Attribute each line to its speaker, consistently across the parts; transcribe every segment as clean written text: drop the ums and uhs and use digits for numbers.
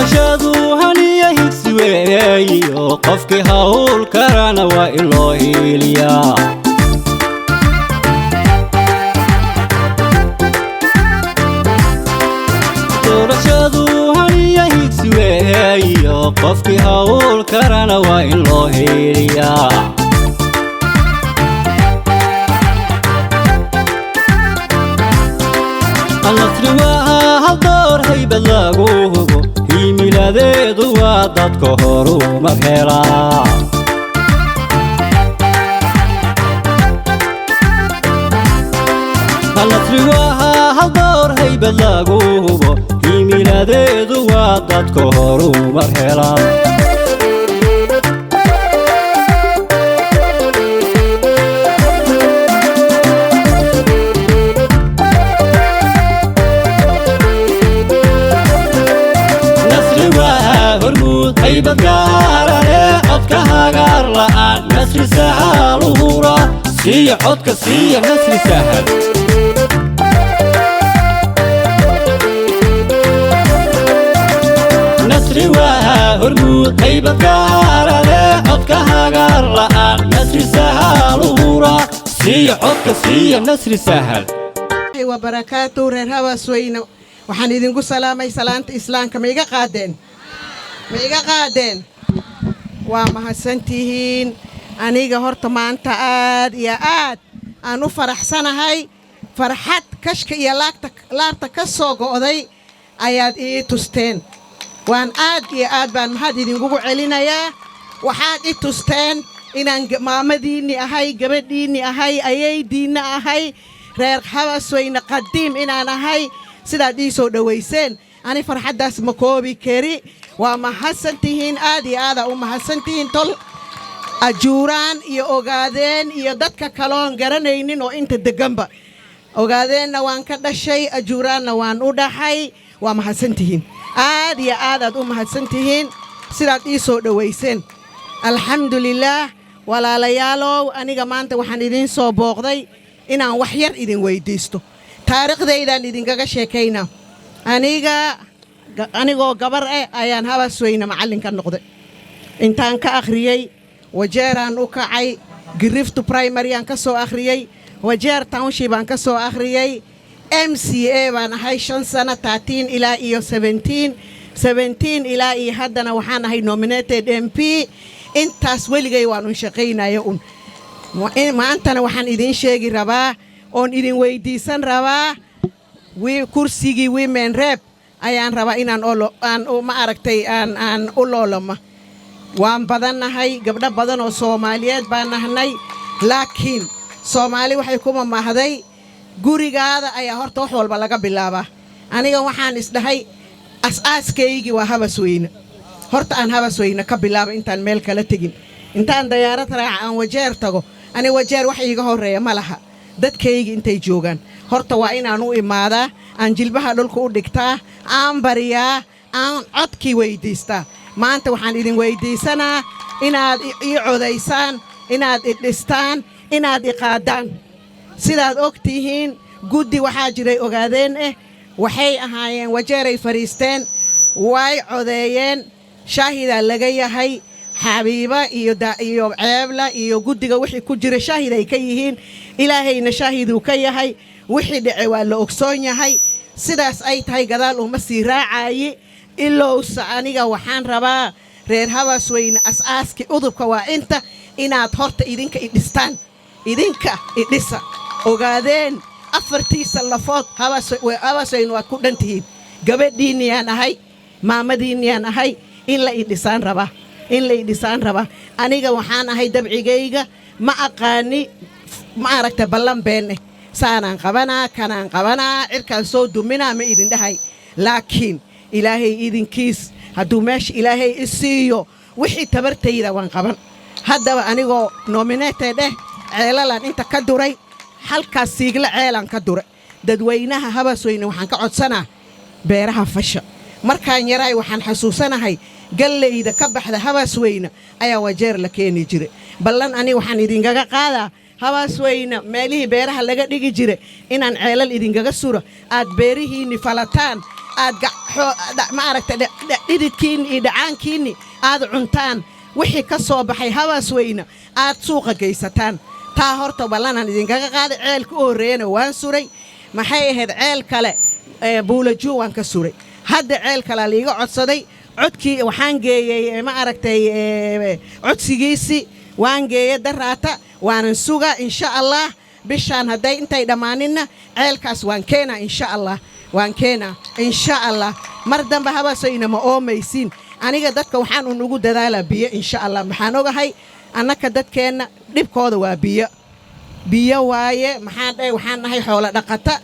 Speaker 1: doorashadu haniya higsi weeyo qofkii hawl karana waa in loo hiiliyaa doorashadu haniya higsi weeyo qofkii hawl karana waa in loo hiiliyaa النصر هالدور هيبة لاقوه هي ميلادي ضوادت كهرو مبهرا النصر هالدور هيبة لاقوه هي ميلادي ضوادت كهرو مبهرا هيبة قارة عدك هاقار لآن نسر سهل وهورا سيح عدك سيح نسر سهل نسر وهرمود هيبة قارة عدك هاقار لآن نسر سهل وهورا سيح عدك سيح نسر سهل
Speaker 2: وبركاته رهوا سوينا وحن idinku salaamay salaanta islaamka ma iga qaadeen waa mahadsantihiin aniga horta maanta aad iyo aad aan u faraxsanahay farxad kashka iyo laabta ka soo go'day ayaad ii tusteen waan aad iyo aad baan mahad idinkugu celinayaa waxaad ii tusteen inaan maamadiinni ahay gabadhiinni ahay ayaydiinna ahay reer Habasweyne qadiim inaan ahay sidaad ii soo dhaweyseen ani farxadaas ma koobi kari waa mahadsantihiin aad iyo aad u mahadsantihiin tol ajuuraan iyo ogaadeen iyo dadka kaloon garanaynin oo inta deganba ogaadeenna waan ka dhashay ajuuraanna waan u dhaxay waa mahadsantihiin aad iyo aad u mahadsantihiin sidaad ii soo dhaweyseen alxamdulillaah walaalayaalow aniga maanta waxaan idin soo booqday inaan wax yar idin weydiisto taariikhdaydan idinkaga sheekaynaa anigoo gabar ayaan Habasweyne macallin ka noqday intaan ka akhriyay wajeeraan u kacay Griftu Primary aan ka soo akhriyay wajeer Township aan ka soo akhriyay MCA baan ahay 5 sano 13 ilaa iyo 17 ilaa iyo haddana waxaan ahay nominated MP intaas weligay waan u shaqaynayo maantana waxaan idin sheegi rabaa oon idin weydiisan rabaa kursigii women rep ayaan rabaa inaan u loolama waan badannahay gabdho badan oo Soomaaliyeed baan nahnay laakiin Soomaali waxay kuma mahday gurigaada ayaa horta wax walba laga bilaabaa aniga waxaan isdhahay asaaskaygi waa Habasweyne horta aan Habasweyne ka bilaabo intaan meel kala tegin intaan diyaarad raac aan wajeer tago ani wajeer wax iiga horeeya ma laha dadkaygi intay joogan horta waa inaan u imaadaa aan jilbaha dhulka u dhigtaa aan bariyaa aan codkii weydiistaa maanta waxaan idin weydiisanaa inaad ii codaysaan inaad i dhistaan inaad i qaadaan sidaad ogtihiin guddi waxaa jiray ogaadeen waxay ahaayeen wajeeray fariisteen way codeeyeen shaahidaa laga yahay xabiiba iyo ceebla iyo guddiga wixii ku jira shaahid ay ka yihiin ilaahayna shaahiduu ka yahay wixii dhace waa la ogsoon yahay sidaas ay tahay gadaal uma sii raacayi ilowsa aniga waxaan rabaa reer Habasweyne asaaski udubka waa inta inaad horta idinka i dhistaan idinka i dhisa ogaadeen afartiisa lafood Habasweyne waad ku dhantihiin gabadhiiniyaan ahay maamadiiniyaan ahay in la i dhisaan rabaa aniga waxaan ahay dabcigayga ma aqaani ma aragta ballan beenne saanaan qabanaa kanaan qabanaa cirkaan soo duminaa ma idin dhahay laakiin ilaahay idinkiis hadduu meesha ilaahay i siiyo wixii tabartayda waan qaban haddaba anigoo nominated ceelalaan inta ka duray halkaas siigla ceelaan ka duray dadweynaha Habasweyne waxaan ka codsanaa beeraha fasha markaan yaraay waxaan xasuusanahay gallayda ka baxda Habasweyne ayaa wajeer la keeni jiray ballan ani waxaan idinkaga qaadaa Habasweyne meelihii beeraha laga dhigi jiray inaan ceelal idinkaga suro aad beerihiinni falataan aad ma aragtay dhididkiinni iyo dhacaankiinni aad cuntaan wixii ka soo baxay habaas weyna aad suuqa geysataan taa horta ballanaan idinkaga qaaday ceelka u horreeyana waan suray maxay ahayd ceel kale buulajuu waan ka suray hadda ceel kale liiga codsaday codkii waxaan geeyey ma aragtay codsigiisii waan geeyey daraata waanan sugaa insha allah bishaan hadday intay dhammaaninna ceelkaas waan keenaa insha allah waan keenaa insha allah mar dambe habaasayna ma oomaysiin aniga dadka waxaan unugu dadaalaa biyo insha allah maxaan ogahay annaka dadkeenna dhibkooda waa biyo waaye waxaan nahay xoolo dhaqata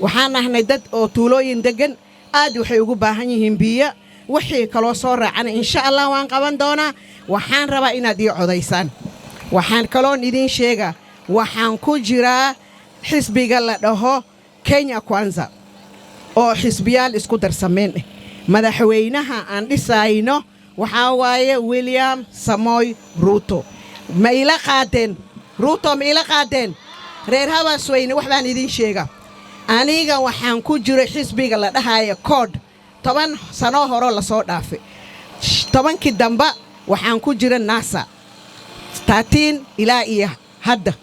Speaker 2: waxaan nahnay dad oo tuulooyin degan aad waxay ugu baahan yihiin biyo wixii kaloo soo raacana insha allah waan qaban doonaa waxaan rabaa inaad ii codaysaan waxaan kaloon idiin sheegaa waxaan ku jiraa xisbiga la dhaho Kenya Kwanza oo xisbiyaal isku darsameen madaxweynaha aan dhisayno waxaa waaye William Samoei Ruto ma ila qaadeen Ruto ma ila qaadeen reer Habasweyne wax baan idiin sheegaa aniga waxaan ku jiray xisbiga la dhahayo code 10 sano hore la soo dhaafay 10kii damba waxaan ku jiray NASA 13 ilaa iyo hadda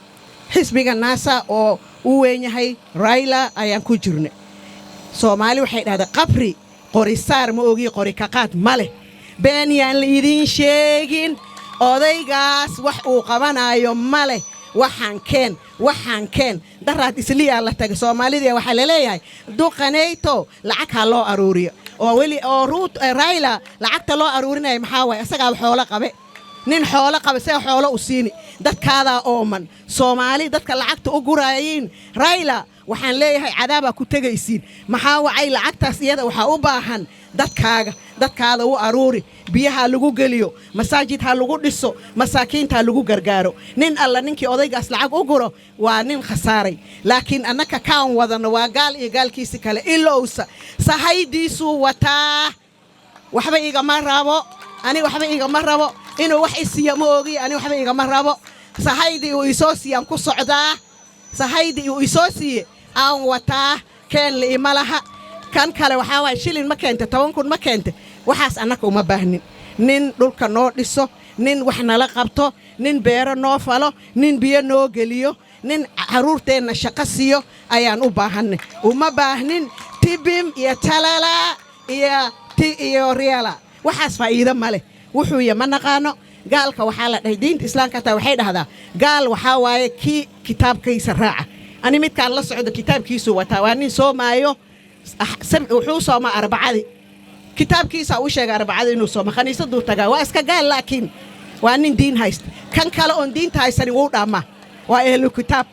Speaker 2: xisbiga NASA oo uu weyn yahay Raila ayaan ku jirnay Soomaali waxay dhahdaa qabri qori saar ma ogi qori ka qaad male been yaan la idiin sheegin odaygaas wax uu qabanayo male waxaan keen daraad isliya la tagay Soomaalida waxa la leeyahay duqaneyto lacag ha loo aruuriyo oo wali oo Raila lacagta loo aruurinay maxaa way asaga xoolo qabe nin xoolo qabe see xoolo u siini dadkaada ooman Soomaali dadka lacagta u guraayeen Raila waxaan leeyahay cadaaba ku tagaysiin maxaa wacay lacagtaas iyada waxa u baahan dadkaada u aruuri biyaha lagu geliyo masaajid ha lagu dhiso masaakiinta lagu gargaaro nin alla ninkii odaygaas lacag u guro waa nin khasaaray laakiin annaka kaan wadana waa gaal iyo gaalkiisa kale ilowsa sahaydiisu wataa waxba igama rabo inuu wax isiyo ma ogi ani waxba igama rabo sahaydii uu isoo siiyaan ku socdaa sahaydii uu isoo siiye aan wataa keen li malaha kan kale waxa way shilin ma keenta 10 kun ma keenta waxaas annaka uma baahnin nin dhulka noo dhiso nin wax nala qabto nin beero noo falo nin biyo noo geliyo nin caruurteena shaqo siiyo ayaan u baahanay uma baahnin tibim iyo talala iyo riala waxaas faa'iido male wuxuu yama naqaano gaalka waxa la dhahay diinta islaamka taa waxay dhahdaa gaal waxa waaye kitaabkiisa raaca ani midkaan la socdo kitaabkiisu wataa waa nin Soomaaliyo wuxuu sooma arbacadi kitaabkiisa uu sheegay arbacadi inuu sooma khaniisadu tagaa waa iska gaal laakiin waa nin diin haysta kan kale oo diinta haysan uu dhaama waa ehlu kitaab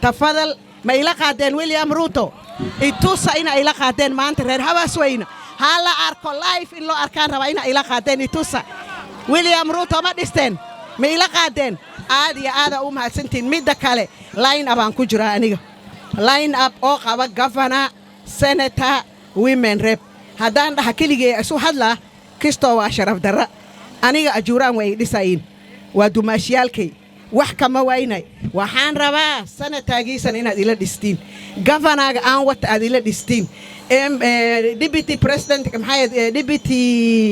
Speaker 2: tafadal ma ila qaadeen William Ruto itusa ina ila qaadeen maanta reer Habasweyne hala arko live in loo arkaan raba ina ila qaadeen itusa William Ruto ma dhisteen ma ila qaadeen aad iyo aad u mahadsantiin midda kale line up aan ku jira aniga line up oo qaba governor senator women rep haddaan dhaha keligay isu hadlaa kastoo waa sharaf darra aniga ajuuraan way dhisayn waa dumaashiyaalkay wax kama waynay waxaan rabaa senataagiisan inaad ila dhistiin governorga aan wata aad ila dhistiin deputy president deputy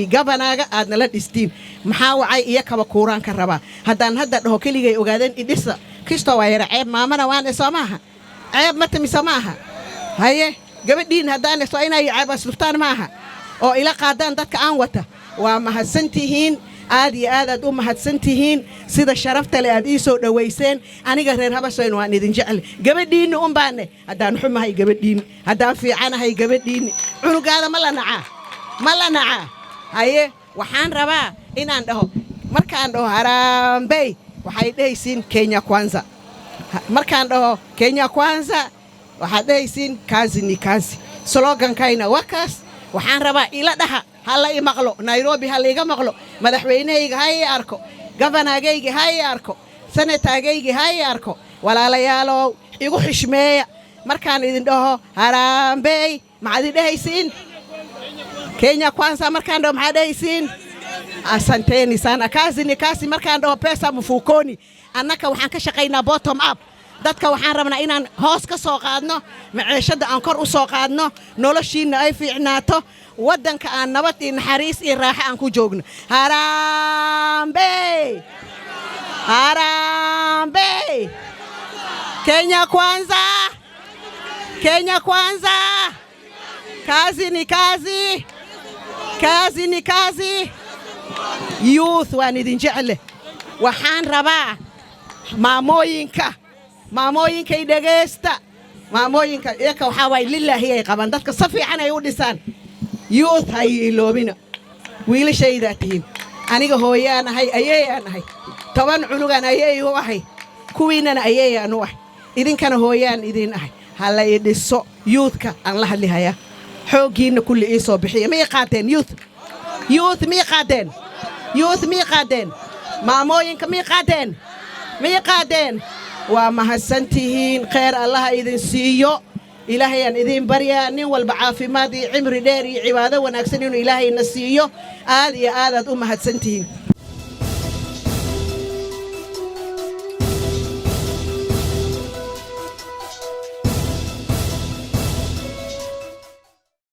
Speaker 2: governorga aad nala dhistiin maxaa wacay iyo kaba kuuraan ka rabaa haddaan hadda dhaho keligay ogaadeen idhisa kastoo waa yara ceeb maamana waan soo maaha ceeb ma tamisa maaha haye gabadhiin haddaan soo inay ceeb asluftaan maaha oo ila qaadaan dadka aan wata waa mahadsantihiin aad iyo aad u mahadsantihiin sida sharafta leh aad ii soo dhaweyseen aniga reer Habasweyne waan idin jecel gabadhiin u baane haddaan xumahay gabadhiin haddaan fiicanahay gabadhiin cunugaada ma la naca haye waxaan rabaa inaan dhaho markaan dhaho Harambee waxay dhaysiin Kenya Kwanza markaan dhaho Kenya Kwanza waxaad dhaysiin kazi ni kazi slogan-kayna wakaas waxaan rabaa ila dhaha hala i maqlo Nairobi hala iga maqlo madaxweyneyga hay arko governorgayga hay arko senatagayga hay arko walaalayaalow igu xishmeeya markaan idin dhaho Harambee maxaad dhahaysiin Kenya Kwanza markaan dhaho maxaad dhahaysiin asanteni sana kazi ni kazi markaan dhaho pesa mfukoni annaka waxaan ka shaqaynaa bottom up dadka waxaan rabnaa inaan hoos ka soo qaadno maciishada aan kor u soo qaadno noloshiina ay fiicnaato waddanka aan nabad iyo naxariis iyo raaxo aan ku joogno harambe harambe Kenya kwanza Kenya kwanza kazi ni kazi kazi ni kazi youth waan idin jecel waxaan rabaa maamooyinka dhageysta maamooyinka iyaka waxa way lillaahi ay qaban dadka si fiican ay u dhisaan youth hay iloobina wiilashayda tihiin aniga hooyaan ahay ayayaan ahay 10 cunugan ayay u ahay kuwiinana ayayaan u ahay idinkana hooyaan idin ahay hala i dhiso youthka aan la hadlihaya xoogiina kulli ii soo bixiya ma qaateen youth mi qaateen maamooyinka mi qaateen waa mahadsantihiin khayr Allah idin siiyo ilaahay aan idin baryaa nin walba caafimaad iyo cimri dheer iyo cibaado wanaagsan inuu ilaahay na siiyo aad iyo aad u mahadsantihiin